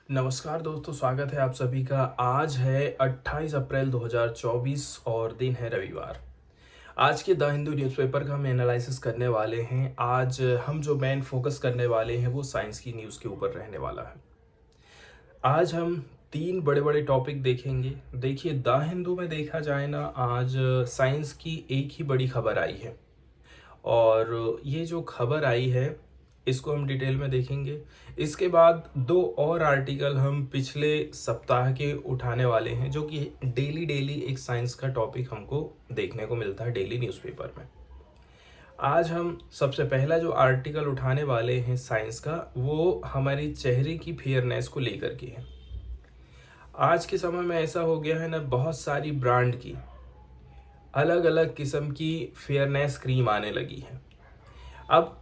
नमस्कार दोस्तों, स्वागत है आप सभी का। आज है 28 अप्रैल 2024 और दिन है रविवार। आज के द हिंदू न्यूज़पेपर का हम एनालिसिस करने वाले हैं। आज हम जो मेन फोकस करने वाले हैं वो साइंस की न्यूज़ के ऊपर रहने वाला है। आज हम तीन बड़े बड़े टॉपिक देखेंगे। देखिए, द हिंदू में देखा जाए ना, आज साइंस की एक ही बड़ी खबर आई है और ये जो खबर आई है इसको हम डिटेल में देखेंगे। इसके बाद दो और आर्टिकल हम पिछले सप्ताह के उठाने वाले हैं, जो कि डेली डेली एक साइंस का टॉपिक हमको देखने को मिलता है डेली न्यूज़पेपर में। आज हम सबसे पहला जो आर्टिकल उठाने वाले हैं साइंस का, वो हमारे चेहरे की फेयरनेस को लेकर के है। आज के समय में ऐसा हो गया है ना, बहुत सारी ब्रांड की अलग अलग किस्म की फेयरनेस क्रीम आने लगी है। अब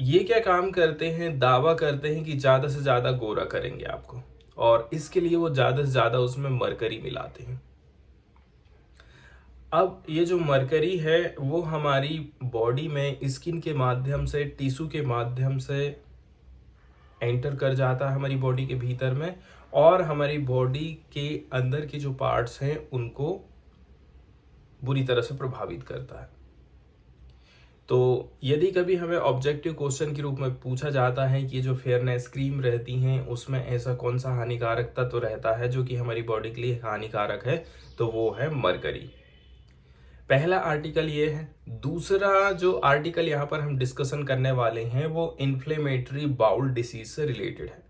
ये क्या काम करते हैं, दावा करते हैं कि ज़्यादा से ज़्यादा गोरा करेंगे आपको, और इसके लिए वो ज़्यादा से ज़्यादा उसमें मरकरी मिलाते हैं। अब ये जो मरकरी है वो हमारी बॉडी में स्किन के माध्यम से, टिश्यू के माध्यम से एंटर कर जाता है हमारी बॉडी के भीतर में, और हमारी बॉडी के अंदर के जो पार्ट्स हैं उनको बुरी तरह से प्रभावित करता है। तो यदि कभी हमें ऑब्जेक्टिव क्वेश्चन के रूप में पूछा जाता है कि ये जो फेयरनेस क्रीम रहती हैं उसमें ऐसा कौन सा हानिकारक तत्व रहता है जो कि हमारी बॉडी के लिए हानिकारक है, तो वो है मरकरी। पहला आर्टिकल ये है। दूसरा जो आर्टिकल यहाँ पर हम डिस्कशन करने वाले हैं वो इन्फ्लेमेटरी बाउल डिसीज से रिलेटेड है।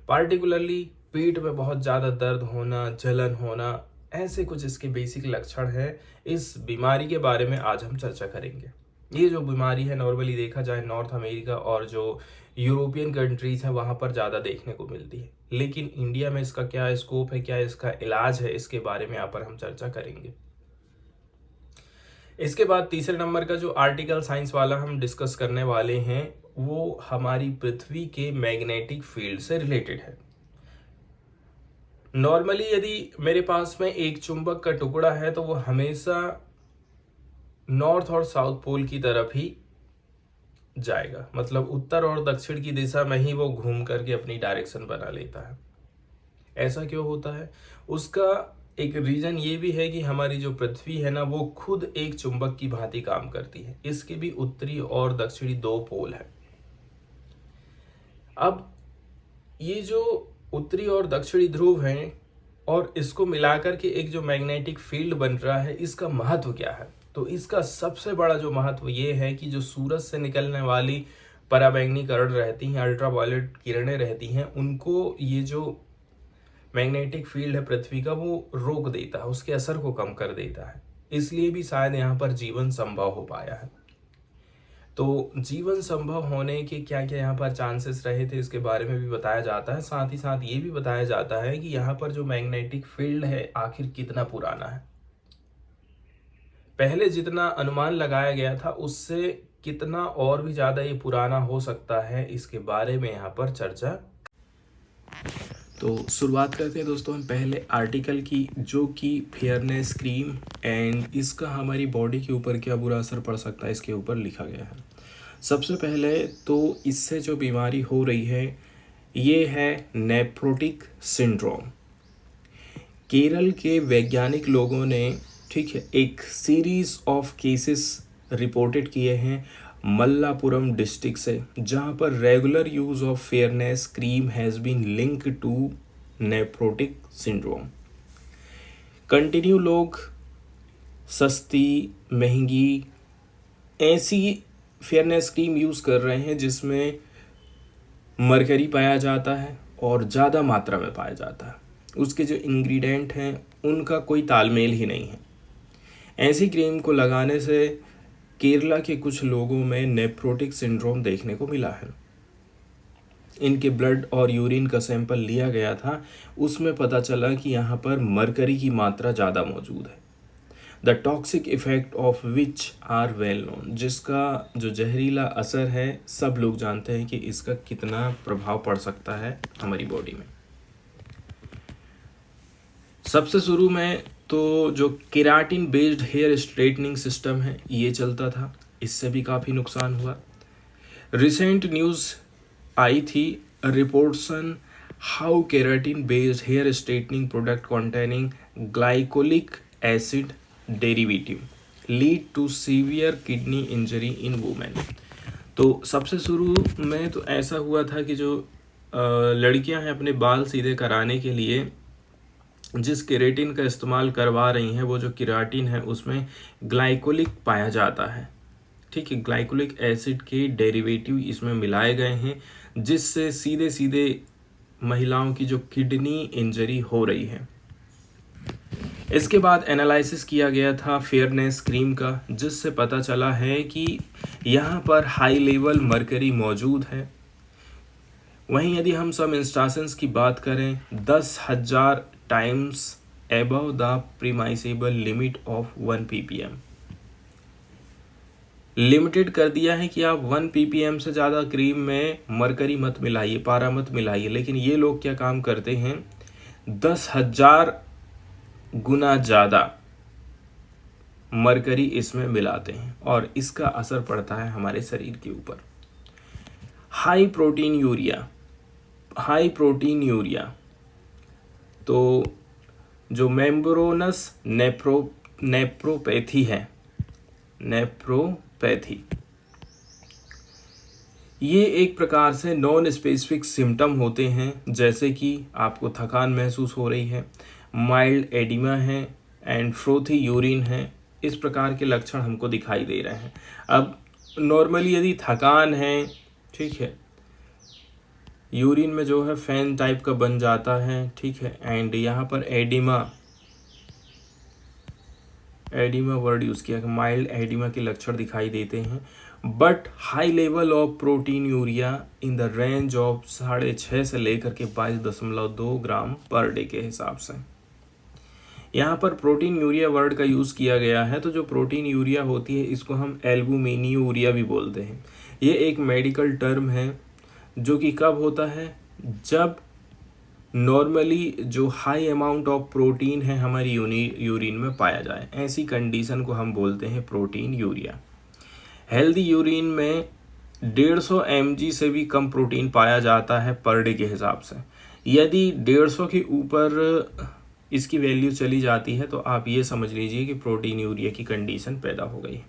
पार्टिकुलरली पेट में बहुत ज़्यादा दर्द होना, जलन होना, ऐसे कुछ इसके बेसिक लक्षण हैं। इस बीमारी के बारे में आज हम चर्चा करेंगे। ये जो बीमारी है नॉर्मली देखा जाए नॉर्थ अमेरिका और जो यूरोपियन कंट्रीज हैं वहाँ पर ज़्यादा देखने को मिलती है, लेकिन इंडिया में इसका क्या स्कोप है, क्या इसका इलाज है, इसके बारे में यहाँ पर हम चर्चा करेंगे। इसके बाद तीसरे नंबर का जो आर्टिकल साइंस वाला हम डिस्कस करने वाले हैं वो हमारी पृथ्वी के मैग्नेटिक फील्ड से रिलेटेड है। नॉर्मली यदि मेरे पास में एक चुंबक का टुकड़ा है तो वो हमेशा नॉर्थ और साउथ पोल की तरफ ही जाएगा, मतलब उत्तर और दक्षिण की दिशा में ही वो घूम करके अपनी डायरेक्शन बना लेता है। ऐसा क्यों होता है? उसका एक रीजन ये भी है कि हमारी जो पृथ्वी है ना वो खुद एक चुंबक की भांति काम करती है। इसके भी उत्तरी और दक्षिणी दो पोल है। अब ये जो उत्तरी और दक्षिणी ध्रुव हैं और इसको मिलाकर के एक जो मैग्नेटिक फील्ड बन रहा है, इसका महत्व क्या है? तो इसका सबसे बड़ा जो महत्व ये है कि जो सूरज से निकलने वाली पराबैंगनी किरण रहती हैं, अल्ट्रावायलेट किरणें रहती हैं, उनको ये जो मैग्नेटिक फील्ड है पृथ्वी का वो रोक देता है, उसके असर को कम कर देता है। इसलिए भी शायद यहाँ पर जीवन संभव हो पाया है। तो जीवन संभव होने के क्या क्या यहाँ पर चांसेस रहे थे इसके बारे में भी बताया जाता है। साथ ही साथ ये भी बताया जाता है कि यहाँ पर जो मैग्नेटिक फील्ड है आखिर कितना पुराना है। पहले जितना अनुमान लगाया गया था उससे कितना और भी ज़्यादा ये पुराना हो सकता है, इसके बारे में यहाँ पर चर्चा। तो शुरुआत करते हैं दोस्तों हम पहले आर्टिकल की, जो कि फेयरनेस क्रीम एंड इसका हमारी बॉडी के ऊपर क्या बुरा असर पड़ सकता है इसके ऊपर लिखा गया है। सबसे पहले तो इससे जो बीमारी हो रही है ये है नेफ्रोटिक सिंड्रोम। केरल के वैज्ञानिक लोगों ने, ठीक है, एक सीरीज ऑफ केसेस रिपोर्टेड किए हैं मल्लापुरम डिस्ट्रिक्ट से, जहां पर regular use of fairness cream has been link to nephrotic syndrome. Continue लोग सस्ती महंगी ऐसी फेयरनेस क्रीम यूज़ कर रहे हैं जिसमें मरकरी पाया जाता है और ज़्यादा मात्रा में पाया जाता है। उसके जो इंग्रेडिएंट हैं उनका कोई तालमेल ही नहीं है। ऐसी क्रीम को लगाने से केरला के कुछ लोगों में नेफ्रोटिक सिंड्रोम देखने को मिला है। इनके ब्लड और यूरिन का सैंपल लिया गया था, उसमें पता चला कि यहाँ पर मरकरी की मात्रा ज़्यादा मौजूद है। The toxic effect of which are well known, जिसका जो जहरीला असर है सब लोग जानते हैं कि इसका कितना प्रभाव पड़ सकता है हमारी बॉडी में। सबसे शुरू में तो जो keratin based hair straightening system है ये चलता था, इससे भी काफ़ी नुकसान हुआ। रिसेंट न्यूज़ आई थी, reports on how keratin based hair straightening product containing glycolic acid derivative lead to severe kidney injury in women. तो सबसे शुरू में तो ऐसा हुआ था कि जो लड़कियां हैं अपने बाल सीधे कराने के लिए जिस केराटिन का इस्तेमाल करवा रही हैं, वो जो केराटिन है उसमें ग्लाइकोलिक पाया जाता है। ठीक है, ग्लाइकोलिक एसिड के डेरिवेटिव इसमें मिलाए गए हैं, जिससे सीधे सीधे महिलाओं की जो किडनी इंजरी हो रही है। इसके बाद एनालिसिस किया गया था फेयरनेस क्रीम का, जिससे पता चला है कि यहाँ पर हाई लेवल मरकरी मौजूद है। वहीं यदि हम सम इंस्टांसेस की बात करें, 10,000 times above the permissible limit of 1 ppm limited कर दिया है कि आप 1 ppm से ज़्यादा क्रीम में मरकरी मत मिलाइए, पारा मत मिलाइए। लेकिन ये लोग क्या काम करते हैं, 10,000 गुना ज़्यादा मरकरी इसमें मिलाते हैं और इसका असर पड़ता है हमारे शरीर के ऊपर। हाई प्रोटीन यूरिया, तो जो मेम्ब्रेनस नेफ्रोपैथी है, नेफ्रोपैथी ये एक प्रकार से नॉन स्पेसिफिक सिम्टम होते हैं, जैसे कि आपको थकान महसूस हो रही है, माइल्ड एडिमा है एंड फ्रोथी यूरिन है। इस प्रकार के लक्षण हमको दिखाई दे रहे हैं। अब नॉर्मली यदि थकान है, ठीक है, यूरिन में जो है फैन टाइप का बन जाता है, ठीक है, एंड यहाँ पर एडिमा वर्ड यूज़ किया, माइल्ड एडिमा के लक्षण दिखाई देते हैं। But high level of protein urea in the range of 6.5 से लेकर के 22.2 ग्राम पर डे के हिसाब से। यहाँ पर प्रोटीन यूरिया वर्ड का यूज़ किया गया है। तो जो प्रोटीन यूरिया होती है, इसको हम एल्बुमिन्यूरिया भी बोलते हैं। ये एक मेडिकल टर्म है जो कि कब होता है, जब नॉर्मली जो हाई अमाउंट ऑफ प्रोटीन है हमारी यूरिन में पाया जाए, ऐसी कंडीशन को हम बोलते हैं प्रोटीन यूरिया। हेल्दी यूरिन में 150 mg से भी कम प्रोटीन पाया जाता है पर डे के हिसाब से। यदि 150 के ऊपर इसकी वैल्यू चली जाती है तो आप ये समझ लीजिए कि प्रोटीन यूरिया की कंडीशन पैदा हो गई।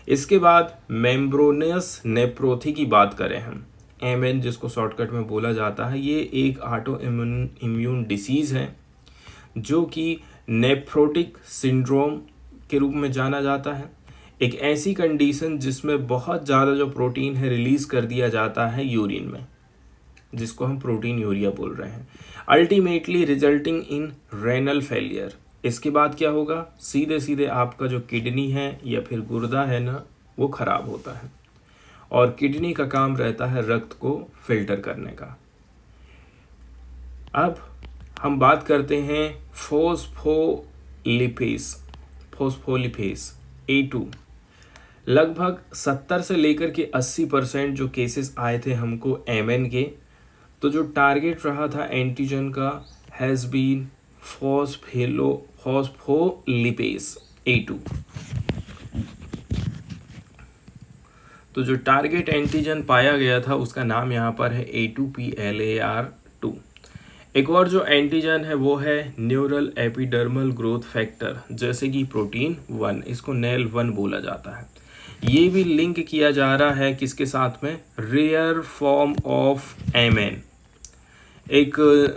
इसके बाद मेम्ब्रेनस नेफ्रोपैथी की बात करें हम, MN जिसको शॉर्टकट में बोला जाता है, ये एक ऑटो इम्यून डिसीज़ है जो कि नेफ्रोटिक सिंड्रोम के रूप में जाना जाता है। एक ऐसी कंडीशन जिसमें बहुत ज़्यादा जो प्रोटीन है रिलीज़ कर दिया जाता है यूरिन में, जिसको हम प्रोटीन यूरिया बोल रहे हैं, ultimately resulting in renal failure. इसके बाद क्या होगा, सीधे सीधे आपका जो किडनी है या फिर गुर्दा है ना, वो ख़राब होता है। और किडनी का काम रहता है रक्त को फिल्टर करने का। अब हम बात करते हैं फोस्फोलिपेस A2। लगभग 70 से लेकर के 80% जो केसेस आए थे हमको MN के, तो जो टारगेट रहा था एंटीजन का हैज़ बीन फोस्फोलिपेस A2। तो जो टारगेट एंटीजन पाया गया था उसका नाम यहाँ पर है A2PLAR2। एक और जो एंटीजन है वो है न्यूरल एपिडर्मल ग्रोथ फैक्टर, जैसे कि प्रोटीन 1, इसको NEL1 बोला जाता है। ये भी लिंक किया जा रहा है किसके साथ में, रेयर फॉर्म ऑफ MN। एक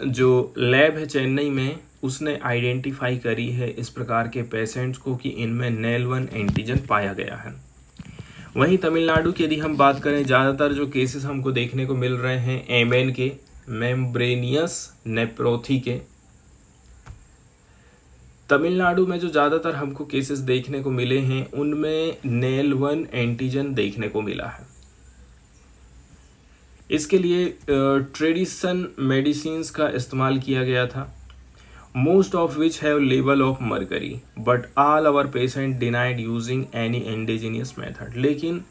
जो लैब है चेन्नई में, उसने आइडेंटिफाई करी है इस प्रकार के पेशेंट्स को कि इनमें NEL1 एंटीजन पाया गया है। वहीं तमिलनाडु की यदि हम बात करें, ज़्यादातर जो केसेस हमको देखने को मिल रहे हैं MN के, मेम्ब्रेनियस नेफ्रोपैथी के, तमिलनाडु में जो ज़्यादातर हमको केसेस देखने को मिले हैं उनमें NEL1 एंटीजन देखने को मिला है। इसके लिए ट्रेडिशन मेडिसिन्स का इस्तेमाल किया गया था, most of which have level of mercury, but all our patient denied using any endogenous method. लेकिन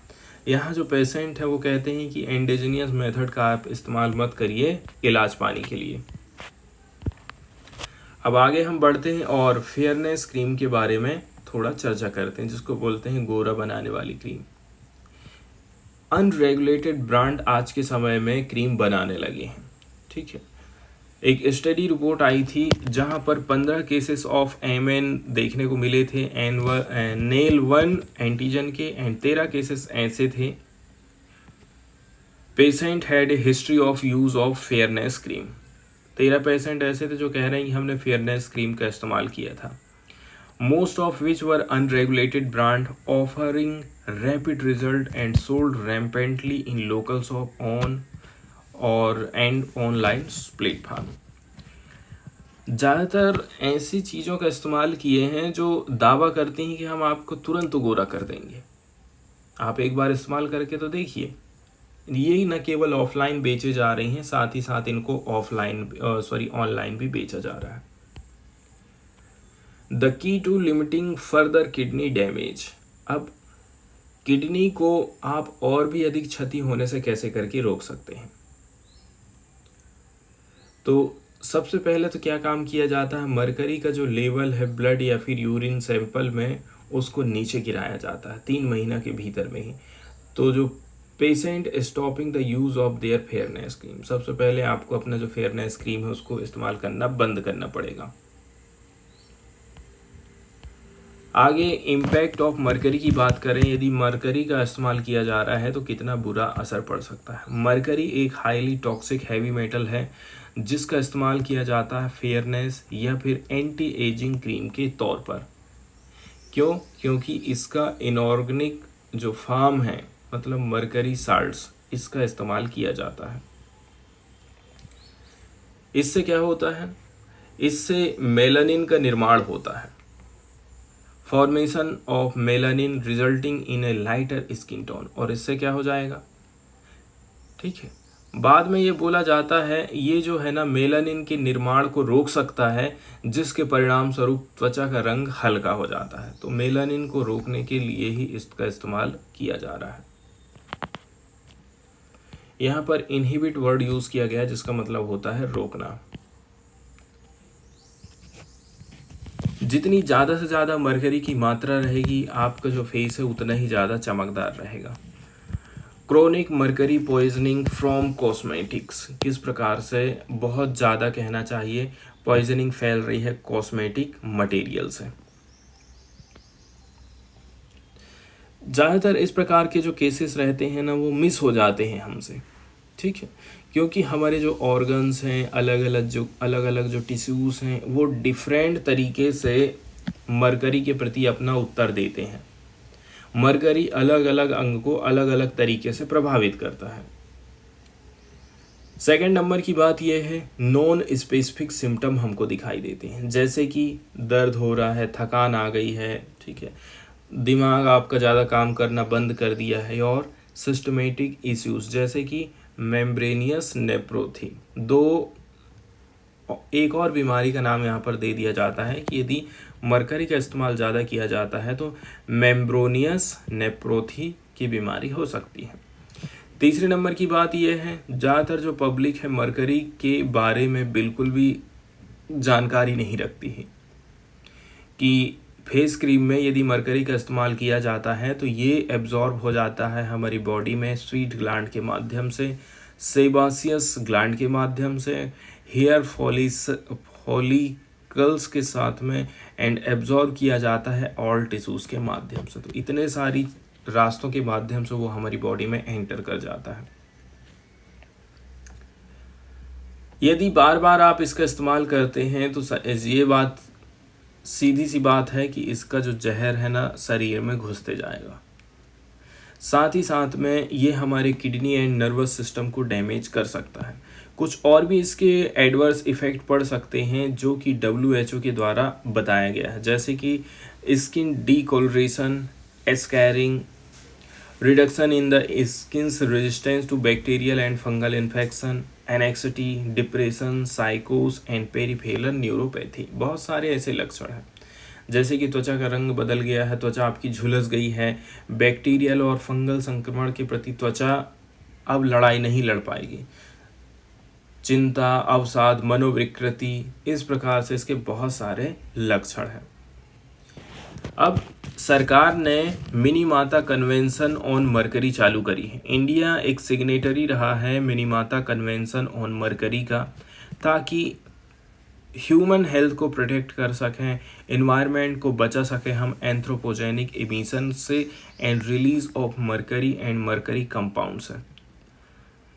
यहाँ जो पेशेंट है वो कहते हैं कि एंडोजीनियस मेथड का आप इस्तेमाल मत करिए इलाज पाने के लिए। अब आगे हम बढ़ते हैं और फेयरनेस क्रीम के बारे में थोड़ा चर्चा करते हैं, जिसको बोलते हैं गोरा बनाने वाली क्रीम। अनरेगुलेटेड ब्रांड आज के समय में क्रीम बनाने लगे हैं, ठीक है। एक स्टडी रिपोर्ट आई थी जहां पर 15 केसेस ऑफ एमएन देखने को मिले थे नेल 1 एंटीजन के एंड 13 केसेस ऐसे थे patient had a history of use of fairness cream. 13 patient ऐसे थे जो कह रहे हैं कि हमने फेयरनेस क्रीम का इस्तेमाल किया था। Most of which were unregulated brand offering rapid result and sold rampantly in local shop on और एंड ऑनलाइन प्लेटफॉर्म। ज़्यादातर ऐसी चीज़ों का इस्तेमाल किए हैं जो दावा करती हैं कि हम आपको तुरंत गोरा कर देंगे। आप एक बार इस्तेमाल करके तो देखिए। यही न केवल ऑफलाइन बेचे जा रहे हैं, साथ ही साथ इनको ऑनलाइन भी बेचा जा रहा है। The key to limiting further kidney damage. अब किडनी को आप और भी अधिक क्षति होने से कैसे करके रोक सकते हैं? तो सबसे पहले तो क्या काम किया जाता है, मरकरी का जो लेवल है ब्लड या फिर यूरिन सैंपल में उसको नीचे गिराया जाता है 3 महीना के भीतर में ही। तो जो patient stopping the use of their fairness cream, सबसे पहले आपको अपना जो फेयरनेस क्रीम है उसको इस्तेमाल करना बंद करना पड़ेगा। आगे इम्पैक्ट ऑफ मरकरी की बात करें, यदि मरकरी का इस्तेमाल किया जा रहा है तो कितना बुरा असर पड़ सकता है। मरकरी एक हाईली टॉक्सिक हैवी मेटल है जिसका इस्तेमाल किया जाता है फेयरनेस या फिर एंटी एजिंग क्रीम के तौर पर। क्यों? क्योंकि इसका इनऑर्गेनिक जो फॉर्म है, मतलब मरकरी साल्ट्स, इसका इस्तेमाल किया जाता है। इससे क्या होता है? इससे मेलानिन का निर्माण होता है, formation of melanin resulting in A lighter skin tone. और इससे क्या हो जाएगा? ठीक है, बाद में ये बोला जाता है ये जो है ना मेलानिन के निर्माण को रोक सकता है, जिसके परिणाम स्वरूप त्वचा का रंग हल्का हो जाता है। तो मेलानिन को रोकने के लिए ही इसका इस्तेमाल किया जा रहा है। यहाँ पर इनहिबिट वर्ड यूज किया गया है जिसका मतलब होता है रोकना। जितनी ज़्यादा से ज़्यादा मरकरी की मात्रा रहेगी आपका जो फेस है उतना ही ज़्यादा चमकदार रहेगा। Chronic mercury poisoning from cosmetics, किस प्रकार से बहुत ज़्यादा कहना चाहिए पॉइजनिंग फैल रही है कॉस्मेटिक मटेरियल से। ज़्यादातर इस प्रकार के जो केसेस रहते हैं ना वो मिस हो जाते हैं हमसे, ठीक है, क्योंकि हमारे जो ऑर्गन्स हैं अलग अलग जो टिश्यूज़ हैं वो डिफरेंट तरीके से मरकरी के प्रति अपना उत्तर देते हैं। मरकरी अलग अलग अंग को अलग अलग तरीके से प्रभावित करता है। सेकंड नंबर की बात यह है नॉन स्पेसिफिक सिम्टम हमको दिखाई देते हैं, जैसे कि दर्द हो रहा है, थकान आ गई है, ठीक है, दिमाग आपका ज़्यादा काम करना बंद कर दिया है, और सिस्टमेटिक इश्यूज जैसे कि मेम्ब्रेनियस नेप्रोपैथी। एक और बीमारी का नाम यहाँ पर दे दिया जाता है कि यदि मरकरी का इस्तेमाल ज़्यादा किया जाता है तो मेम्ब्रेनियस नेप्रोपैथी की बीमारी हो सकती है। तीसरे नंबर की बात यह है ज़्यादातर जो पब्लिक है मरकरी के बारे में बिल्कुल भी जानकारी नहीं रखती है कि फेस क्रीम में यदि मरकरी का इस्तेमाल किया जाता है तो ये एब्जॉर्ब हो जाता है हमारी बॉडी में स्वीट ग्लैंड के माध्यम से, सेबासियस ग्लैंड के माध्यम से, हेयर फॉलिकल्स के साथ में, एंड एब्जॉर्ब किया जाता है ऑल टिश्यूज़ के माध्यम से। तो इतने सारी रास्तों के माध्यम से वो हमारी बॉडी में एंटर कर जाता है। यदि बार बार आप इसका इस्तेमाल करते हैं तो ये बात सीधी सी बात है कि इसका जो जहर है ना शरीर में घुसते जाएगा। साथ ही साथ में ये हमारे किडनी एंड नर्वस सिस्टम को डैमेज कर सकता है। कुछ और भी इसके एडवर्स इफ़ेक्ट पड़ सकते हैं जो कि WHO के द्वारा बताया गया है, जैसे कि skin discoloration, scarring, reduction in the skin's resistance to bacterial and fungal infection, anxiety, depression, साइकोस एंड पेरिफेरल न्यूरोपैथी। बहुत सारे ऐसे लक्षण हैं जैसे कि त्वचा का रंग बदल गया है, त्वचा आपकी झुलस गई है, बैक्टीरियल और फंगल संक्रमण के प्रति त्वचा अब लड़ाई नहीं लड़ पाएगी, चिंता, अवसाद, मनोविकृति, इस प्रकार से इसके बहुत सारे लक्षण हैं। अब सरकार ने मिनीमाता कन्वेंशन ऑन मरकरी चालू करी है। इंडिया एक सिग्नेटरी रहा है मिनीमाता कन्वेंशन ऑन मरकरी का ताकि ह्यूमन हेल्थ को प्रोटेक्ट कर सकें, इन्वायरमेंट को बचा सकें हम एंथ्रोपोजेनिक एमिशन से and release of mercury and mercury compound से।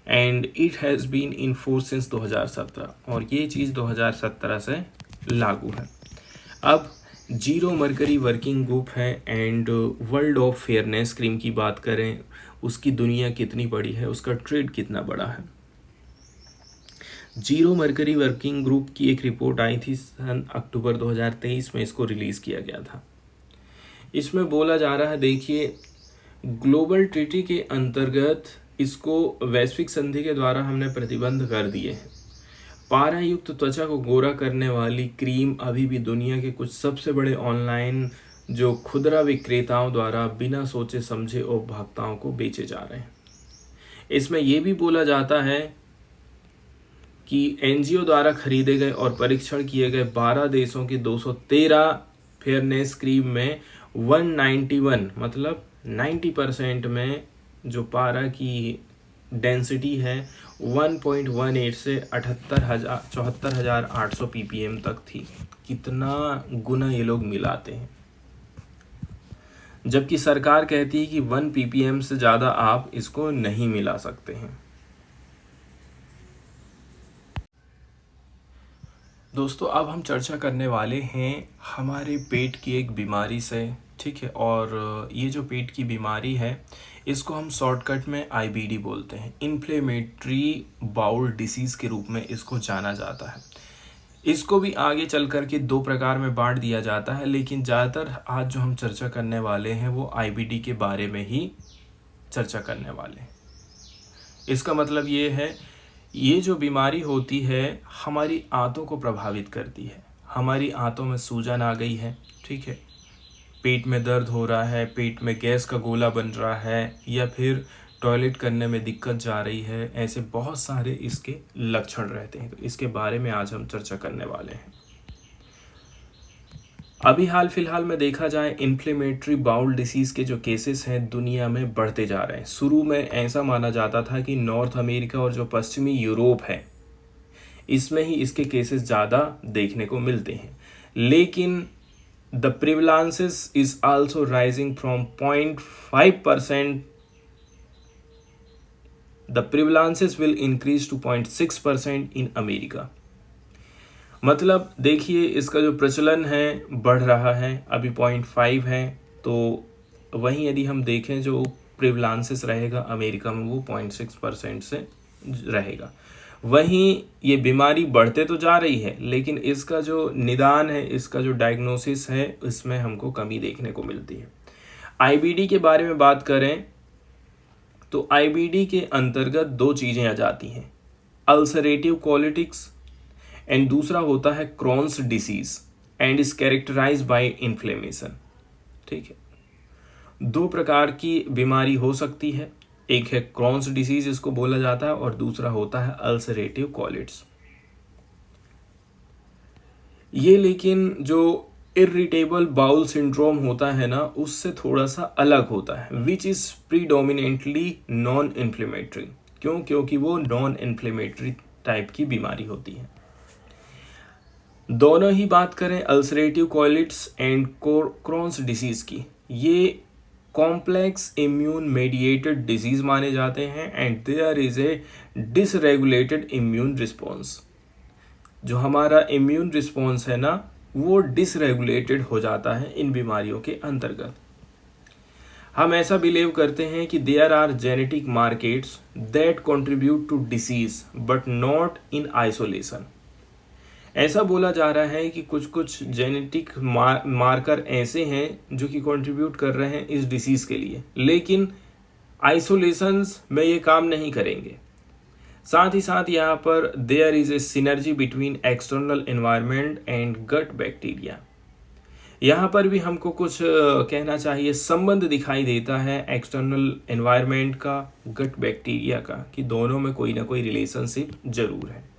And it has been in force since 2017 और ये चीज़ 2017 से लागू है। अब जीरो मरकरी वर्किंग ग्रुप है and world of fairness cream की बात करें, उसकी दुनिया कितनी बड़ी है, उसका ट्रेड कितना बड़ा है। जीरो मरकरी वर्किंग ग्रुप की एक रिपोर्ट आई थी सन अक्टूबर 2023 में, इसको रिलीज़ किया गया था। इसमें बोला जा रहा है, देखिए ग्लोबल ट्रीटी के अंतर्गत इसको वैश्विक संधि के द्वारा हमने प्रतिबंध कर दिए हैं। पारा युक्त त्वचा को गोरा करने वाली क्रीम अभी भी दुनिया के कुछ सबसे बड़े ऑनलाइन जो खुदरा विक्रेताओं द्वारा बिना सोचे समझे उपभोक्ताओं को बेचे जा रहे हैं। इसमें यह भी बोला जाता है कि एनजीओ द्वारा खरीदे गए और परीक्षण किए गए 12 देशों के 213 फेयरनेस क्रीम में 191 मतलब 90% में जो पारा की डेंसिटी है 1.18 से 74,800 ppm तक थी। कितना गुना ये लोग मिलाते हैं, जबकि सरकार कहती है कि 1 ppm से ज़्यादा आप इसको नहीं मिला सकते हैं। दोस्तों अब हम चर्चा करने वाले हैं हमारे पेट की एक बीमारी से, ठीक है। और ये जो पेट की बीमारी है इसको हम शॉर्टकट में आईबीडी बोलते हैं, इन्फ्लेमेटरी बाउल डिसीज़ के रूप में इसको जाना जाता है। इसको भी आगे चल कर के 2 प्रकार में बांट दिया जाता है, लेकिन ज़्यादातर आज जो हम चर्चा करने वाले हैं वो आईबीडी के बारे में ही चर्चा करने वाले हैं। इसका मतलब ये है, ये जो बीमारी होती है हमारी आंतों को प्रभावित करती है। हमारी आंतों में सूजन आ गई है, ठीक है, पेट में दर्द हो रहा है, पेट में गैस का गोला बन रहा है, या फिर टॉयलेट करने में दिक्कत जा रही है, ऐसे बहुत सारे इसके लक्षण रहते हैं। तो इसके बारे में आज हम चर्चा करने वाले हैं। अभी हाल फिलहाल में देखा जाए इन्फ्लेमेटरी बाउल डिसीज़ के जो केसेस हैं दुनिया में बढ़ते जा रहे हैं। शुरू में ऐसा माना जाता था कि नॉर्थ अमेरिका और जो पश्चिमी यूरोप है इसमें ही इसके केसेस ज़्यादा देखने को मिलते हैं, लेकिन the prevalence is also rising from 0.5%। The prevalence will increase to 0.6% in America. मतलब देखिए इसका जो प्रचलन है बढ़ रहा है, अभी 0.5 है, तो वहीं यदि हम देखें जो प्रिवलेंस रहेगा अमेरिका में वो 0.6% से रहेगा। वहीं ये बीमारी बढ़ते तो जा रही है, लेकिन इसका जो निदान है, इसका जो डायग्नोसिस है, इसमें हमको कमी देखने को मिलती है। आईबीडी के बारे में बात करें तो आईबीडी के अंतर्गत 2 चीज़ें आ जाती हैं, अल्सरेटिव कोलिटिक्स एंड दूसरा होता है Crohn's disease and is characterised by inflammation, ठीक है। 2 प्रकार की बीमारी हो सकती है, एक है क्रॉन्स डिसीज इसको बोला जाता है और दूसरा होता है अल्सरेटिव कोलिट्स। ये लेकिन जो इरिटेबल बाउल सिंड्रोम होता है ना उससे थोड़ा सा अलग होता है, which is predominantly non inflammatory. क्योंकि वो नॉन इन्फ्लेमेटरी टाइप की बीमारी होती है। दोनों ही बात करें ulcerative colitis and Crohn's disease की, ये कॉम्प्लेक्स इम्यून मेडिएटेड डिजीज माने जाते हैं and there is a dysregulated immune response. जो हमारा इम्यून रिस्पॉन्स है ना वो डिसरेगुलेटेड हो जाता है इन बीमारियों के अंतर्गत। हम ऐसा बिलीव करते हैं कि there are genetic markers that contribute to disease but not in isolation. ऐसा बोला जा रहा है कि कुछ जेनेटिक मार्कर ऐसे हैं जो कि कंट्रीब्यूट कर रहे हैं इस डिसीज़ के लिए, लेकिन आइसोलेशंस में ये काम नहीं करेंगे। साथ ही साथ यहाँ पर there is a synergy between external environment and gut bacteria. यहाँ पर भी हमको कुछ कहना चाहिए, संबंध दिखाई देता है एक्सटर्नल एनवायरनमेंट का, गट बैक्टीरिया का, कि दोनों में कोई ना कोई रिलेशनशिप जरूर है।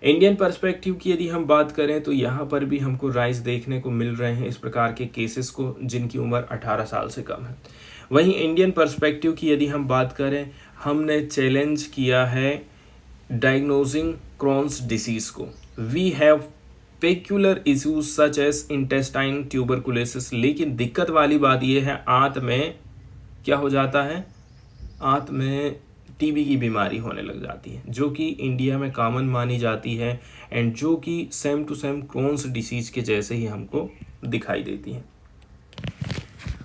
इंडियन पर्सपेक्टिव की यदि हम बात करें तो यहाँ पर भी हमको राइज देखने को मिल रहे हैं इस प्रकार के केसेस को जिनकी उम्र 18 साल से कम है। वहीं इंडियन पर्सपेक्टिव की यदि हम बात करें, हमने चैलेंज किया है डायग्नोजिंग क्रॉन्स डिसीज को। We have peculiar issues such as intestine tuberculosis. लेकिन दिक्कत वाली बात यह है, आंत में क्या हो जाता है, आंत में टीबी की बीमारी होने लग जाती है, जो कि इंडिया में कॉमन मानी जाती है एंड जो कि same to same Crohn's disease के जैसे ही हमको दिखाई देती है।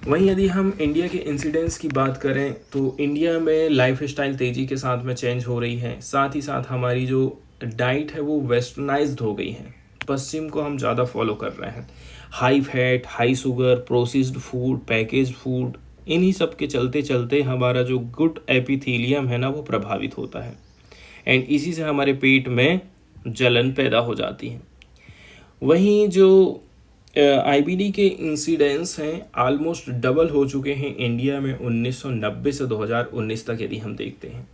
वहीं यदि हम इंडिया के इंसिडेंस की बात करें तो इंडिया में लाइफ स्टाइल तेज़ी के साथ में चेंज हो रही है, साथ ही साथ हमारी जो डाइट है वो वेस्टर्नाइज्ड हो गई है, पश्चिम को हम ज़्यादा फॉलो कर रहे हैं। High fat, high sugar, processed food, package food, इन्हीं सब के चलते चलते हमारा जो गुड एपिथेलियम है ना वो प्रभावित होता है एंड इसी से हमारे पेट में जलन पैदा हो जाती है। वहीं जो आईबीडी के इंसिडेंस हैं ऑलमोस्ट डबल हो चुके हैं इंडिया में 1990 से 2019 तक यदि हम देखते हैं।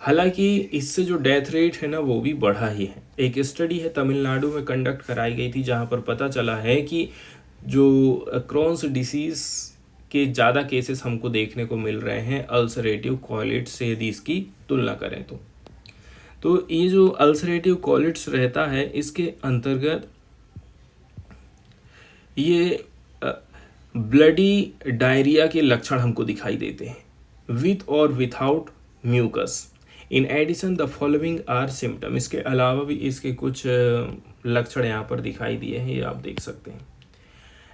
हालांकि इससे जो डेथ रेट है ना वो भी बढ़ा ही है। एक स्टडी है तमिलनाडु में कंडक्ट कराई गई थी, जहां पर पता चला है कि जो क्रॉन्स डिसीज के ज़्यादा केसेस हमको देखने को मिल रहे हैं अल्सरेटिव कॉलिट्स से यदि इसकी तुलना करें तो ये जो अल्सरेटिव कॉलिट्स रहता है इसके अंतर्गत ये ब्लडी डायरिया के लक्षण हमको दिखाई देते हैं, विथ और without mucus. In addition the following are symptom. इसके अलावा भी इसके कुछ लक्षण यहाँ पर दिखाई दिए हैं, ये आप देख सकते हैं।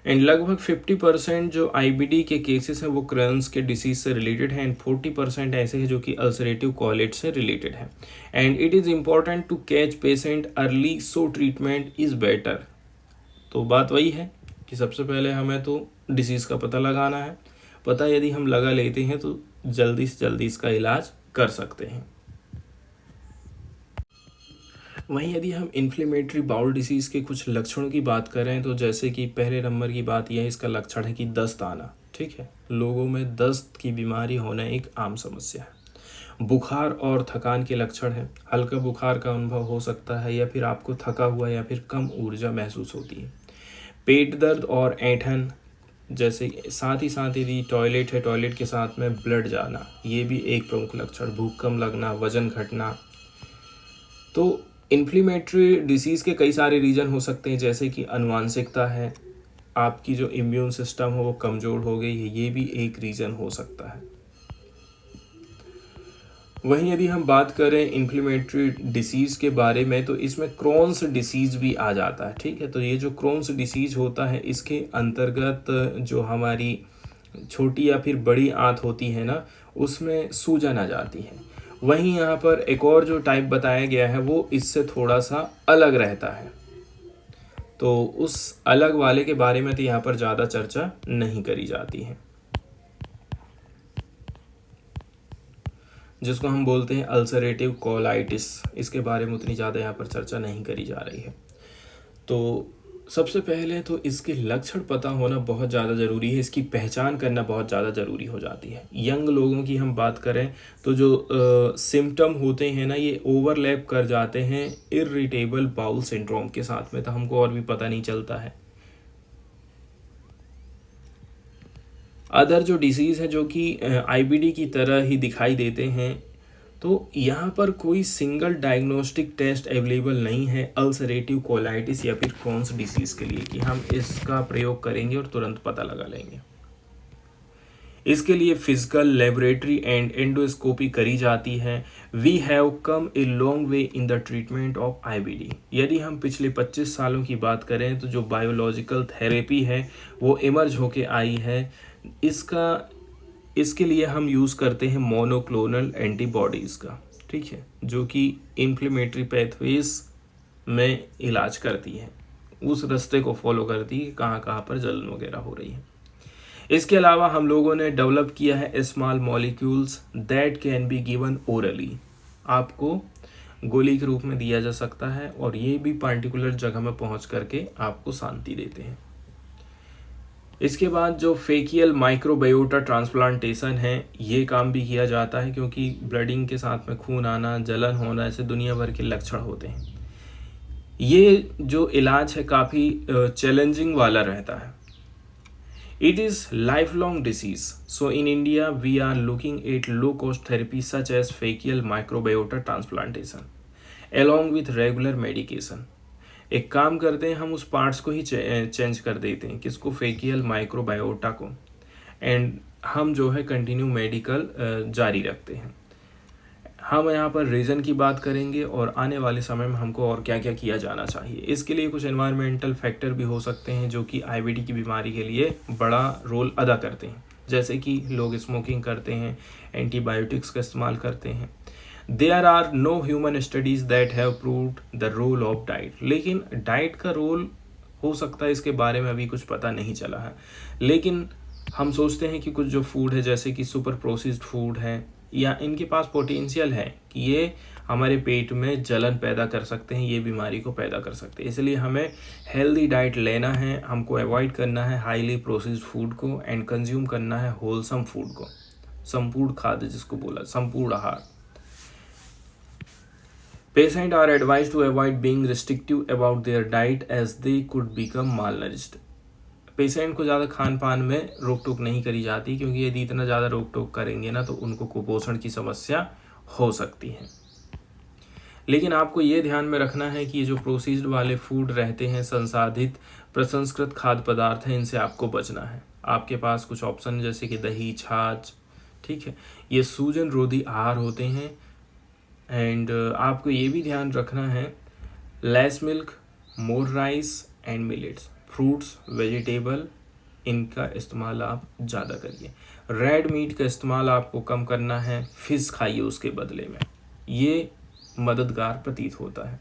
एंड लगभग 50% जो आईबीडी के केसेस हैं वो क्रॉन्स के डिसीज से रिलेटेड हैं एंड 40% ऐसे हैं जो कि अल्सरेटिव कॉलिट से रिलेटेड है। And it is important to catch patient early so treatment is better. तो बात वही है कि सबसे पहले हमें तो डिसीज़ का पता लगाना है, पता यदि हम लगा लेते हैं तो जल्दी से जल्दी इसका इलाज कर सकते हैं। वहीं यदि हम इन्फ्लेमेटरी बाउल डिसीज़ के कुछ लक्षणों की बात करें तो जैसे कि पहले नंबर की बात यह है, इसका लक्षण है कि दस्त आना। ठीक है, लोगों में दस्त की बीमारी होना एक आम समस्या है। बुखार और थकान के लक्षण हैं, हल्का बुखार का अनुभव हो सकता है या फिर आपको थका हुआ या फिर कम ऊर्जा महसूस होती है। पेट दर्द और ऐंठन, जैसे साथ ही साथ यदि टॉयलेट है, टॉयलेट के साथ में ब्लड जाना, ये भी एक प्रमुख लक्षण। भूख कम लगना, वजन घटना। तो इन्फ्लेमेटरी डिसीज़ के कई सारे रीजन हो सकते हैं, जैसे कि आनुवंशिकता है, आपकी जो इम्यून सिस्टम हो वो कमज़ोर हो गई है, ये भी एक रीज़न हो सकता है। वहीं यदि हम बात करें इन्फ्लेमेटरी डिसीज़ के बारे में तो इसमें क्रॉन्स डिसीज़ भी आ जाता है। ठीक है, तो ये जो क्रॉन्स डिसीज़ होता है इसके अंतर्गत जो हमारी छोटी या फिर बड़ी आंत होती है ना उसमें सूजन आ जाती है। वहीं यहाँ पर एक और जो टाइप बताया गया है वो इससे थोड़ा सा अलग रहता है, तो उस अलग वाले के बारे में तो यहाँ पर ज़्यादा चर्चा नहीं करी जाती है, जिसको हम बोलते हैं अल्सरेटिव कोलाइटिस। इसके बारे में उतनी ज़्यादा यहाँ पर चर्चा नहीं करी जा रही है। तो सबसे पहले तो इसके लक्षण पता होना बहुत ज़्यादा ज़रूरी है, इसकी पहचान करना बहुत ज़्यादा ज़रूरी हो जाती है। यंग लोगों की हम बात करें तो जो सिम्टम होते हैं ना ये ओवरलैप कर जाते हैं इरिटेबल बाउल सिंड्रोम के साथ में, तो हमको और भी पता नहीं चलता है। अदर जो डिसीज़ है जो कि आईबीडी की तरह ही दिखाई देते हैं, तो यहाँ पर कोई सिंगल डायग्नोस्टिक टेस्ट अवेलेबल नहीं है अल्सरेटिव कोलाइटिस या फिर क्रॉन्स डिसीज़ के लिए कि हम इसका प्रयोग करेंगे और तुरंत पता लगा लेंगे। इसके लिए फिजिकल, लेबोरेटरी एंड एंडोस्कोपी करी जाती है। We have come a long way in the treatment of IBD. यदि हम पिछले 25 सालों की बात करें तो जो बायोलॉजिकल थेरेपी है वो इमर्ज होके आई है। इसके लिए हम यूज़ करते हैं मोनोक्लोनल एंटीबॉडीज़ का, ठीक है, जो कि इन्फ्लेमेटरी पैथवेज में इलाज करती है, उस रास्ते को फॉलो करती है कहाँ कहाँ पर जलन वगैरह हो रही है। इसके अलावा हम लोगों ने डेवलप किया है small molecules that can be given orally. आपको गोली के रूप में दिया जा सकता है और ये भी पार्टिकुलर जगह में पहुँच करके आपको शांति देते हैं। इसके बाद जो फेकियल माइक्रोबायोटा ट्रांसप्लांटेशन है ये काम भी किया जाता है, क्योंकि ब्लडिंग के साथ में खून आना, जलन होना, ऐसे दुनिया भर के लक्षण होते हैं। ये जो इलाज है काफ़ी चैलेंजिंग वाला रहता है। It is lifelong disease. So in India, we are looking at low-cost therapy such as facial microbiota transplantation, along with regular medication. एक काम करते हैं, हम उस पार्ट्स को ही चेंज कर देते हैं, किसको, फेकियल माइक्रोबायोटा को, एंड हम जो है कंटिन्यू मेडिकल जारी रखते हैं। हम यहाँ पर रीज़न की बात करेंगे और आने वाले समय में हमको और क्या क्या किया जाना चाहिए। इसके लिए कुछ एनवायरमेंटल फैक्टर भी हो सकते हैं जो कि आईबीडी की बीमारी के लिए बड़ा रोल अदा करते हैं, जैसे कि लोग स्मोकिंग करते हैं, एंटीबायोटिक्स का इस्तेमाल करते हैं। There are no human studies that have proved the role of diet. लेकिन डाइट का रोल हो सकता है, इसके बारे में अभी कुछ पता नहीं चला है। लेकिन हम सोचते हैं कि कुछ जो फूड है, जैसे कि सुपर प्रोसेस्ड फूड है, या इनके पास पोटेंशियल है कि ये हमारे पेट में जलन पैदा कर सकते हैं, ये बीमारी को पैदा कर सकते हैं। इसलिए हमें हेल्दी डाइट लेना है, हमको अवॉइड करना है हाईली प्रोसेस्ड फूड को, एंड कंज्यूम करना है होलसम फूड को, संपूर्ण खाद्य जिसको बोला, संपूर्ण आहार। Patients are advised to avoid being restrictive about their diet as they could become malnourished. Patient को ज़्यादा खान पान में रोक टोक नहीं करी जाती, क्योंकि यदि इतना ज़्यादा रोक टोक करेंगे ना तो उनको कुपोषण की समस्या हो सकती है। लेकिन आपको ये ध्यान में रखना है कि ये जो प्रोसेस्ड वाले फूड रहते हैं, संसाधित प्रसंस्कृत खाद्य पदार्थ हैं, इनसे आपको बचना है। आपके पास कुछ ऑप्शन जैसे कि दही, छाछ, ठीक है, ये सूजन रोधी आहार होते हैं। एंड आपको ये भी ध्यान रखना है, less milk, more rice and millets, fruits, vegetable, इनका इस्तेमाल आप ज़्यादा करिए। रेड मीट का इस्तेमाल आपको कम करना है, फिश खाइए उसके बदले में, ये मददगार प्रतीत होता है।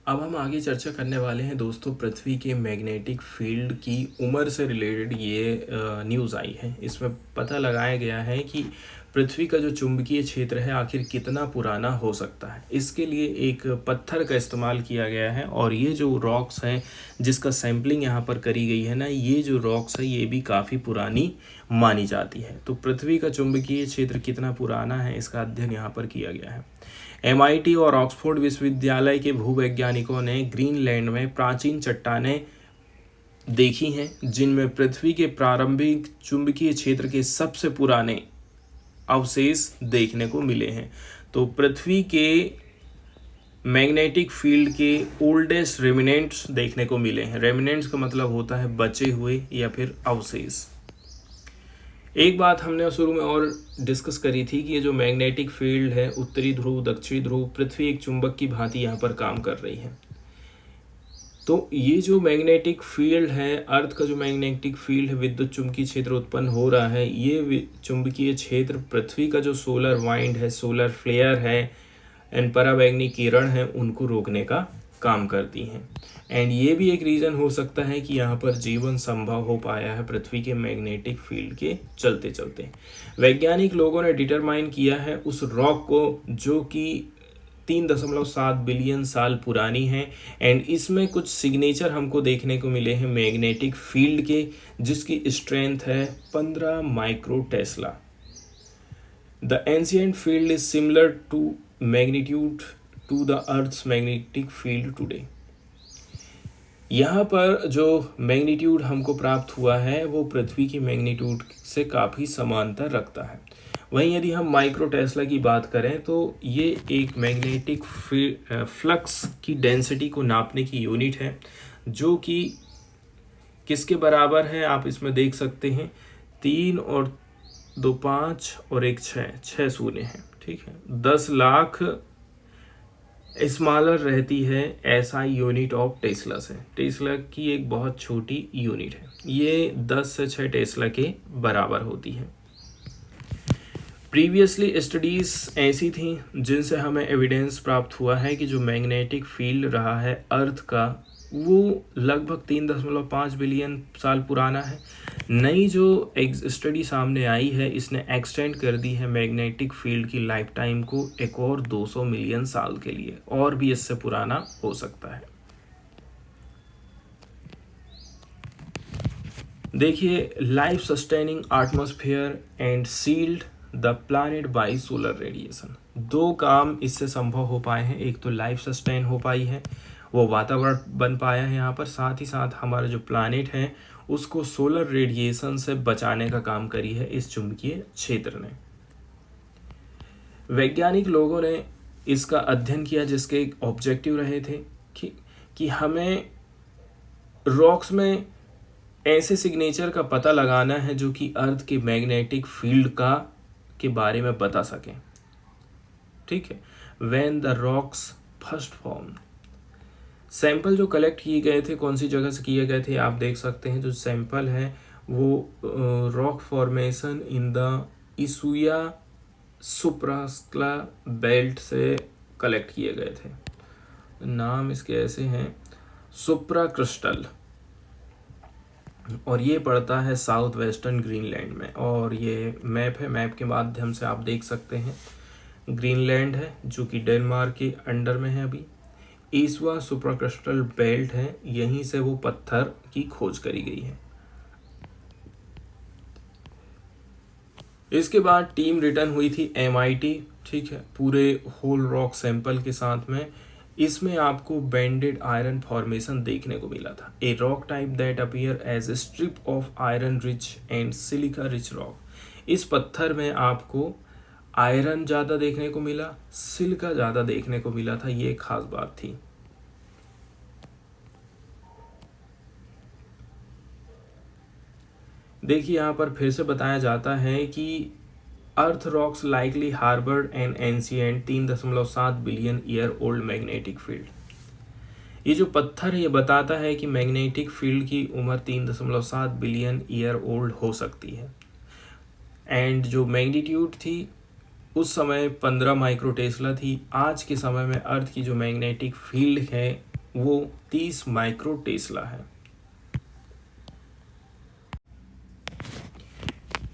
अब हम आगे चर्चा करने वाले हैं दोस्तों, पृथ्वी के मैग्नेटिक फील्ड की उम्र से रिलेटेड ये न्यूज़ आई है। इसमें पता लगाया गया है कि पृथ्वी का जो चुंबकीय क्षेत्र है आखिर कितना पुराना हो सकता है। इसके लिए एक पत्थर का इस्तेमाल किया गया है, और ये जो रॉक्स हैं जिसका सैम्पलिंग यहाँ पर करी गई है ना, ये जो रॉक्स है ये भी काफ़ी पुरानी मानी जाती है। तो पृथ्वी का चुंबकीय क्षेत्र कितना पुराना है, इसका अध्ययन यहाँ पर किया गया है। MIT और ऑक्सफोर्ड विश्वविद्यालय के भूवैज्ञानिकों ने ग्रीनलैंड में प्राचीन चट्टानें देखी हैं, जिनमें पृथ्वी के प्रारंभिक चुंबकीय क्षेत्र के सबसे पुराने अवशेष देखने को मिले हैं। तो पृथ्वी के मैग्नेटिक फील्ड के ओल्डेस्ट रेमिनेंट्स देखने को मिले हैं। रेमिनेंट्स का मतलब होता है बचे हुए या फिर अवशेष। एक बात हमने शुरू में और डिस्कस करी थी कि ये जो मैग्नेटिक फील्ड है, उत्तरी ध्रुव, दक्षिणी ध्रुव, पृथ्वी एक चुंबक की भांति यहाँ पर काम कर रही है। तो ये जो मैग्नेटिक फील्ड है, अर्थ का जो मैग्नेटिक फील्ड है, विद्युत चुंबकीय क्षेत्र उत्पन्न हो रहा है, ये चुंबकीय क्षेत्र पृथ्वी का जो सोलर वाइंड है, सोलर फ्लेयर है एंड पराबैंगनी किरण है, उनको रोकने का काम करती हैं। एंड ये भी एक रीज़न हो सकता है कि यहाँ पर जीवन संभव हो पाया है पृथ्वी के मैग्नेटिक फील्ड के चलते चलते। वैज्ञानिक लोगों ने डिटरमाइन किया है उस रॉक को, जो कि 3.7 बिलियन साल पुरानी है, एंड इसमें कुछ सिग्नेचर हमको देखने को मिले हैं मैग्नेटिक फील्ड के, जिसकी स्ट्रेंथ है 15 micro tesla. The ancient field is similar to magnitude to the Earth's magnetic field today. यहाँ पर जो मैग्नीट्यूड हमको प्राप्त हुआ है वो पृथ्वी की मैग्नीट्यूड से काफ़ी समानता रखता है। वहीं यदि हम माइक्रो टेस्ला की बात करें तो ये एक मैग्नेटिक फ्लक्स की डेंसिटी को नापने की यूनिट है, जो कि किसके बराबर है आप इसमें देख सकते हैं, 3 और 2 5 और 1 6 शून्य है, ठीक है। 10 लाख स्मॉलर रहती है SI यूनिट ऑफ टेस्ला से। टेस्ला की एक बहुत छोटी यूनिट है, ये 10 से 6 टेस्ला के बराबर होती है। प्रीवियसली स्टडीज़ ऐसी थी जिनसे हमें एविडेंस प्राप्त हुआ है कि जो मैग्नेटिक फील्ड रहा है अर्थ का, वो लगभग 3.5 बिलियन साल पुराना है। नई जो स्टडी सामने आई है, इसने एक्सटेंड कर दी है मैग्नेटिक फील्ड की लाइफ टाइम को एक और 200 मिलियन साल के लिए, और भी इससे पुराना हो सकता है। देखिए, life sustaining atmosphere and shield the planet by solar radiation. 2 काम इससे संभव हो पाए हैं। एक तो लाइफ सस्टेन हो पाई है, वो वातावरण बन पाया है यहाँ पर, साथ ही साथ हमारा जो प्लानिट है उसको सोलर रेडिएशन से बचाने का काम करी है इस चुंबकीय क्षेत्र ने। वैज्ञानिक लोगों ने इसका अध्ययन किया जिसके एक ऑब्जेक्टिव रहे थे कि हमें रॉक्स में ऐसे सिग्नेचर का पता लगाना है जो कि अर्थ के मैग्नेटिक फील्ड के बारे में बता सकें। ठीक है, when the rocks first form. Sample जो कलेक्ट किए गए थे कौन सी जगह से किए गए थे, आप देख सकते हैं जो सैंपल है वो rock formation in the Isua supracrustal belt से कलेक्ट किए गए थे। नाम इसके ऐसे हैं, सुप्रा क्रिस्टल, और ये पड़ता है साउथ वेस्टर्न ग्रीनलैंड में। और ये मैप है, मैप के माध्यम से आप देख सकते हैं ग्रीनलैंड है जो कि डेनमार्क के अंडर में है अभी। ईसवा सुप्राक्रिस्टल बेल्ट है, यहीं से वो पत्थर की खोज करी गई है। इसके बाद टीम रिटर्न हुई थी MIT, ठीक है, पूरे होल रॉक सैंपल के साथ में। इसमें आपको बेंडेड आयरन फॉर्मेशन देखने को मिला था, a rock type that appear as a strip of iron rich and silica rich rock. इस पत्थर में आपको आयरन ज़्यादा देखने को मिला, सिलिका ज़्यादा देखने को मिला था, ये खास बात थी। देखिए यहाँ पर फिर से बताया जाता है कि Earth rocks likely harbored an ancient 3.7 billion year old magnetic field. ये जो पत्थर है ये बताता है कि मैग्नेटिक फील्ड की उम्र 3.7 बिलियन ईयर ओल्ड हो सकती है। एंड जो मैग्नीट्यूड थी उस समय 15 माइक्रो टेस्ला थी। आज के समय में अर्थ की जो मैग्नेटिक फील्ड है वो 30 माइक्रो टेस्ला है।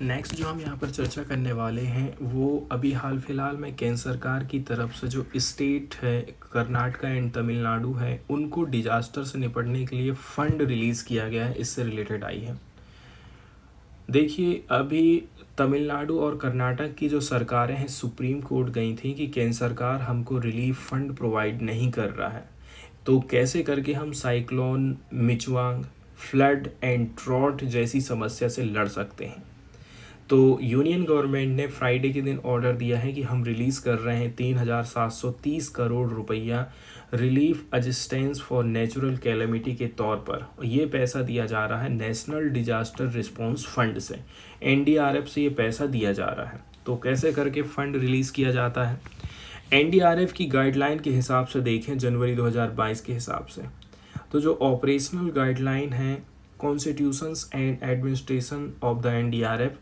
नेक्स्ट जो हम यहाँ पर चर्चा करने वाले हैं वो अभी हाल फिलहाल में केंद्र सरकार की तरफ से जो स्टेट है कर्नाटका एंड तमिलनाडु है उनको डिजास्टर से निपटने के लिए फंड रिलीज़ किया गया है, इससे रिलेटेड आई है। देखिए अभी तमिलनाडु और कर्नाटक की जो सरकारें हैं सुप्रीम कोर्ट गई थी कि केंद्र सरकार हमको रिलीफ फंड प्रोवाइड नहीं कर रहा है, तो कैसे करके हम साइक्लोन मिचवांग, फ्लड एंड ड्रॉट जैसी समस्या से लड़ सकते हैं। तो यूनियन गवर्नमेंट ने फ्राइडे के दिन ऑर्डर दिया है कि हम रिलीज़ कर रहे हैं 3,730 करोड़ रुपया relief assistance for natural calamity के तौर पर। ये पैसा दिया जा रहा है नेशनल डिजास्टर रिस्पॉन्स फंड से, NDRF से ये पैसा दिया जा रहा है। तो कैसे करके फ़ंड रिलीज़ किया जाता है, NDRF की गाइडलाइन के हिसाब से देखें जनवरी 2022 के हिसाब से, तो जो ऑपरेशनल गाइडलाइन है constitutions and administration of the NDRF,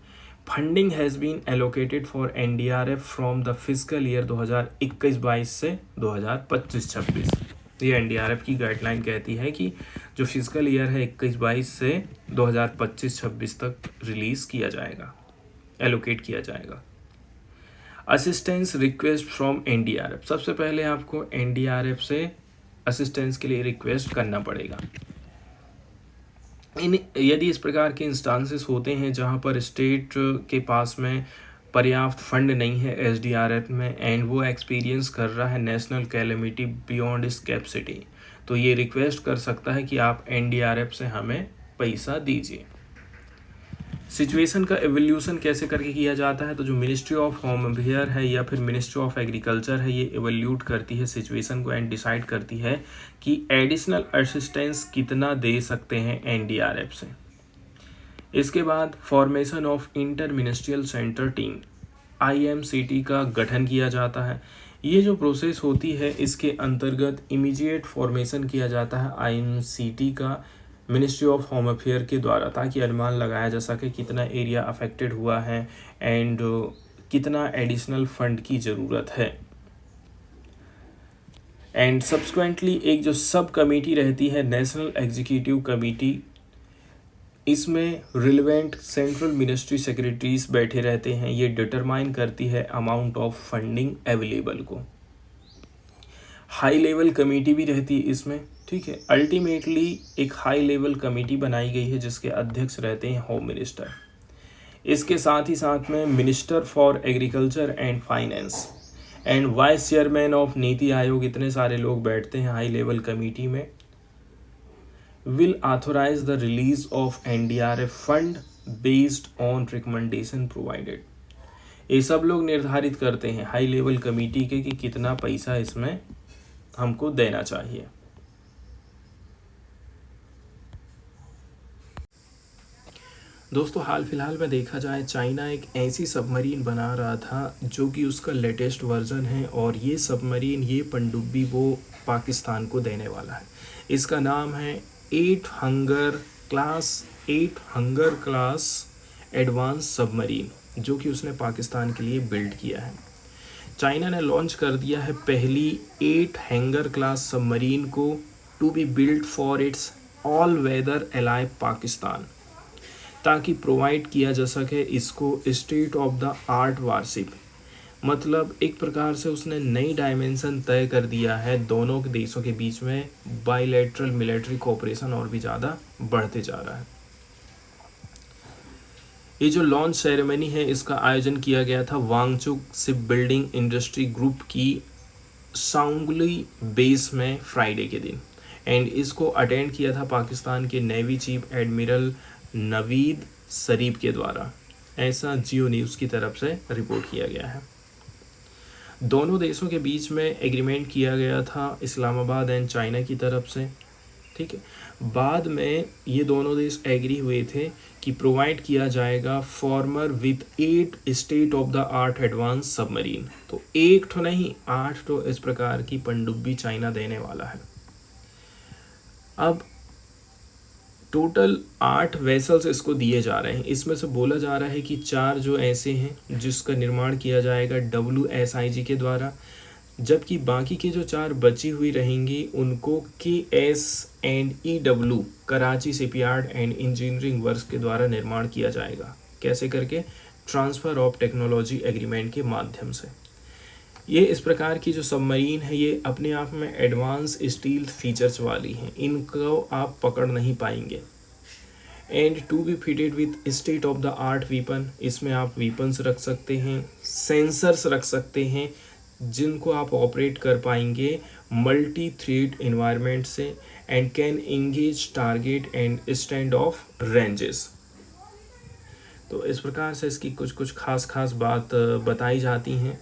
funding has been allocated for NDRF from the physical year 2021-22 से 2025-26। ये NDRF की गाइडलाइन कहती है कि जो फिजिकल ईयर है 21-22 से 2025-26 तक रिलीज़ किया जाएगा, एलोकेट किया जाएगा। असिस्टेंस रिक्वेस्ट फ्रॉम NDRF, सबसे पहले आपको NDRF से असिस्टेंस के लिए रिक्वेस्ट करना पड़ेगा। यदि इस प्रकार के इंस्टांसेस होते हैं जहां पर स्टेट के पास में पर्याप्त फंड नहीं है SDRF में एंड वो एक्सपीरियंस कर रहा है नेशनल कैलेमिटी बियॉन्ड इस कैपेसिटी, तो ये रिक्वेस्ट कर सकता है कि आप NDRF से हमें पैसा दीजिए। सिचुएशन का एवोल्यूशन कैसे करके किया जाता है, तो जो मिनिस्ट्री ऑफ होम अफेयर है या फिर मिनिस्ट्री ऑफ एग्रीकल्चर है ये एवोल्यूट करती है सिचुएशन को एंड डिसाइड करती है कि एडिशनल असिस्टेंस कितना दे सकते हैं NDRF से। इसके बाद formation of inter ministerial centre team IMCT का गठन किया जाता है। ये जो प्रोसेस होती है इसके अंतर्गत इमीडिएट फॉर्मेशन किया जाता है IMCT का मिनिस्ट्री ऑफ होम अफेयर के द्वारा, ताकि अनुमान लगाया जा सके कितना एरिया अफेक्टेड हुआ है एंड कितना एडिशनल फंड की ज़रूरत है। एंड सब्सिक्वेंटली एक जो सब कमेटी रहती है नेशनल एग्जीक्यूटिव कमेटी, इसमें रिलेवेंट सेंट्रल मिनिस्ट्री सेक्रेटरीज बैठे रहते हैं। ये डिटरमाइन करती है अमाउंट ऑफ फंडिंग अवेलेबल को। हाई लेवल कमेटी भी रहती है इसमें, ठीक है। अल्टीमेटली एक हाई लेवल कमेटी बनाई गई है जिसके अध्यक्ष रहते हैं होम मिनिस्टर। इसके साथ ही साथ में minister for agriculture and finance and vice chairman of NITI Aayog, इतने सारे लोग बैठते हैं हाई लेवल कमेटी में, will authorize the release of NDRF fund based on recommendation provided। ये सब लोग निर्धारित करते हैं हाई लेवल कमेटी के कि कितना पैसा इसमें हमको देना चाहिए। दोस्तों हाल फिलहाल में देखा जाए, चाइना एक ऐसी सबमरीन बना रहा था जो कि उसका लेटेस्ट वर्जन है, और ये सबमरीन, ये पनडुब्बी वो पाकिस्तान को देने वाला है। इसका नाम है 8 हंगर क्लास एडवांस सबमरीन, जो कि उसने पाकिस्तान के लिए बिल्ड किया है। चाइना ने लॉन्च कर दिया है पहली 8 हैंगर क्लास सबमरीन को, to be build for its all weather ally Pakistan, ताकि प्रोवाइड किया जा सके इसको state of the art warship. मतलब एक प्रकार से उसने नई डायमेंशन तय कर दिया है, दोनों के देशों के बीच में बायलैटरल मिलिट्री कोऑपरेशन और भी ज़्यादा बढ़ते जा रहा है। ये जो लॉन्च सेरेमनी है, इसका आयोजन किया गया था वांगचुक शिप बिल्डिंग इंडस्ट्री ग्रुप की सांगली बेस में फ्राइडे के दिन, एंड इसको अटेंड किया था पाकिस्तान के नेवी चीफ एडमिरल नवीद शरीफ के द्वारा, ऐसा जियो न्यूज़ की तरफ से रिपोर्ट किया गया है। दोनों देशों के बीच में एग्रीमेंट किया गया था इस्लामाबाद एंड चाइना की तरफ से, ठीक है। बाद में ये दोनों देश एग्री हुए थे कि प्रोवाइड किया जाएगा farmer with 8 state of the art advance submarine. तो एक तो नहीं, 8 तो इस प्रकार की पनडुब्बी चाइना देने वाला है। अब टोटल 8 वेसल्स इसको दिए जा रहे हैं। इसमें से बोला जा रहा है कि 4 जो ऐसे हैं जिसका निर्माण किया जाएगा WSIG के द्वारा, जबकि बाकी के जो 4 बची हुई रहेंगी उनको KS&EW Karachi shipyard and engineering works के द्वारा निर्माण किया जाएगा। कैसे करके? ट्रांसफ़र ऑफ टेक्नोलॉजी एग्रीमेंट के माध्यम से। ये इस प्रकार की जो सबमरीन है, ये अपने आप में एडवांस स्टील फीचर्स वाली हैं, इनको आप पकड़ नहीं पाएंगे। And to be fitted with state of the art weapon, इसमें आप वीपन्स रख सकते हैं, सेंसर्स रख सकते हैं जिनको आप ऑपरेट कर पाएंगे मल्टी थ्रेड इन्वायरमेंट से, and can engage target and stand of ranges. तो इस प्रकार से इसकी कुछ खास बात बताई जाती हैं।